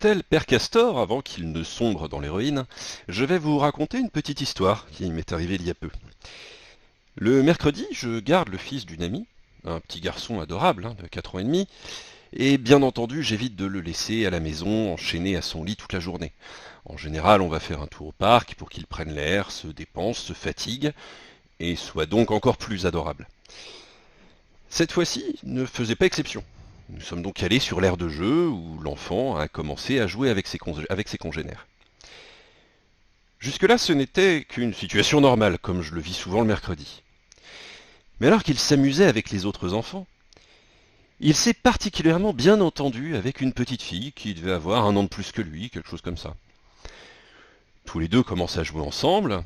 tel Père Castor, avant qu'il ne sombre dans l'héroïne, je vais vous raconter une petite histoire qui m'est arrivée il y a peu. Le mercredi, je garde le fils d'une amie, un petit garçon adorable, de 4 ans et demi, et bien entendu, j'évite de le laisser à la maison, enchaîné à son lit toute la journée. En général, on va faire un tour au parc pour qu'il prenne l'air, se dépense, se fatigue, et soit donc encore plus adorable. Cette fois-ci ne faisait pas exception. Nous sommes donc allés sur l'aire de jeu où l'enfant a commencé à jouer avec ses congénères. Jusque-là, ce n'était qu'une situation normale, comme je le vis souvent le mercredi. Mais alors qu'il s'amusait avec les autres enfants, il s'est particulièrement bien entendu avec une petite fille qui devait avoir 1 an de plus que lui, quelque chose comme ça. Tous les deux commencent à jouer ensemble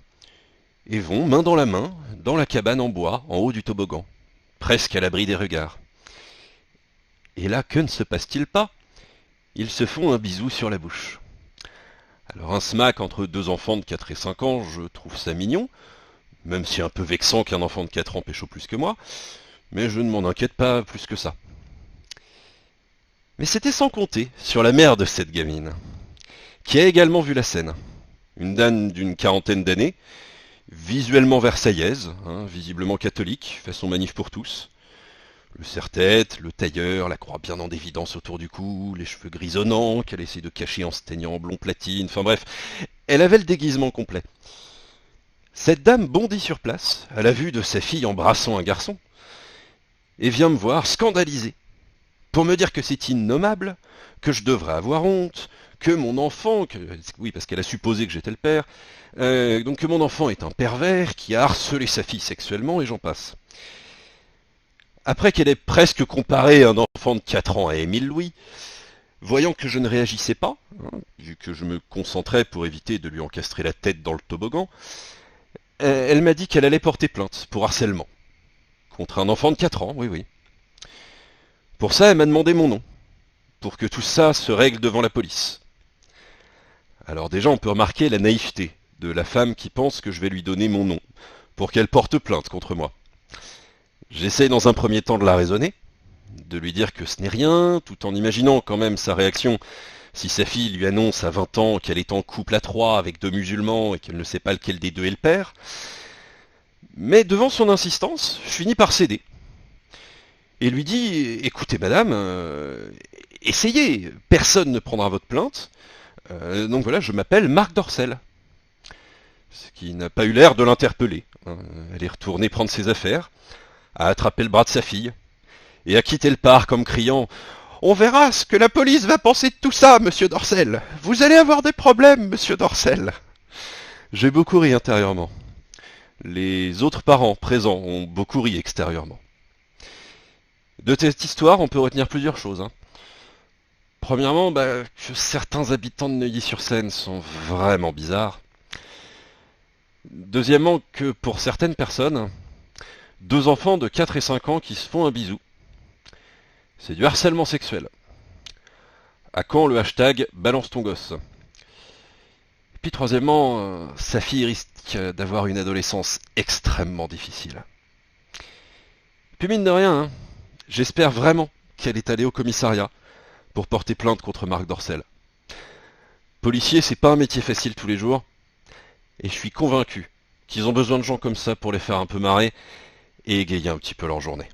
et vont, main dans la main, dans la cabane en bois, en haut du toboggan, presque à l'abri des regards. Et là, que ne se passe-t-il pas? Ils se font un bisou sur la bouche. Alors un smack entre deux enfants de 4 et 5 ans, je trouve ça mignon, même si un peu vexant qu'un enfant de 4 ans pécho plus que moi, mais je ne m'en inquiète pas plus que ça. Mais c'était sans compter sur la mère de cette gamine, qui a également vu la scène. Une dame d'une quarantaine d'années, visuellement versaillaise, visiblement catholique, fait son manif pour tous. Le serre-tête, le tailleur, la croix bien en évidence autour du cou, les cheveux grisonnants qu'elle essaie de cacher en se teignant en blond platine, enfin bref, elle avait le déguisement complet. Cette dame bondit sur place, à la vue de sa fille embrassant un garçon, et vient me voir scandalisée, pour me dire que c'est innommable, que je devrais avoir honte, que mon enfant, oui parce qu'elle a supposé que j'étais le père, donc que mon enfant est un pervers qui a harcelé sa fille sexuellement et j'en passe. Après qu'elle ait presque comparé un enfant de 4 ans à Émile Louis, voyant que je ne réagissais pas, vu que je me concentrais pour éviter de lui encastrer la tête dans le toboggan, elle m'a dit qu'elle allait porter plainte pour harcèlement. Contre un enfant de 4 ans, oui oui. Pour ça, elle m'a demandé mon nom, pour que tout ça se règle devant la police. Alors déjà, on peut remarquer la naïveté de la femme qui pense que je vais lui donner mon nom, pour qu'elle porte plainte contre moi. J'essaye dans un premier temps de la raisonner, de lui dire que ce n'est rien, tout en imaginant quand même sa réaction si sa fille lui annonce à 20 ans qu'elle est en couple à 3 avec 2 musulmans et qu'elle ne sait pas lequel des deux est le père. Mais devant son insistance, je finis par céder. Et lui dis, écoutez madame, essayez, personne ne prendra votre plainte. Donc voilà, je m'appelle Marc Dorcel. Ce qui n'a pas eu l'air de l'interpeller. Elle est retournée prendre ses affaires, a attrapé le bras de sa fille, et a quitté le parc en me criant On verra ce que la police va penser de tout ça, monsieur Dorcel. Vous allez avoir des problèmes, monsieur Dorcel. J'ai beaucoup ri intérieurement. Les autres parents présents ont beaucoup ri extérieurement. De cette histoire, on peut retenir plusieurs choses. Premièrement, que certains habitants de Neuilly-sur-Seine sont vraiment bizarres. Deuxièmement, que pour certaines personnes, 2 enfants de 4 et 5 ans qui se font un bisou, c'est du harcèlement sexuel. À quand le hashtag balance ton gosse? Et puis troisièmement, sa fille risque d'avoir une adolescence extrêmement difficile. Puis mine de rien, j'espère vraiment qu'elle est allée au commissariat pour porter plainte contre Marc Dorcel. Policier, c'est pas un métier facile tous les jours, et je suis convaincu qu'ils ont besoin de gens comme ça pour les faire un peu marrer et égayer un petit peu leur journée.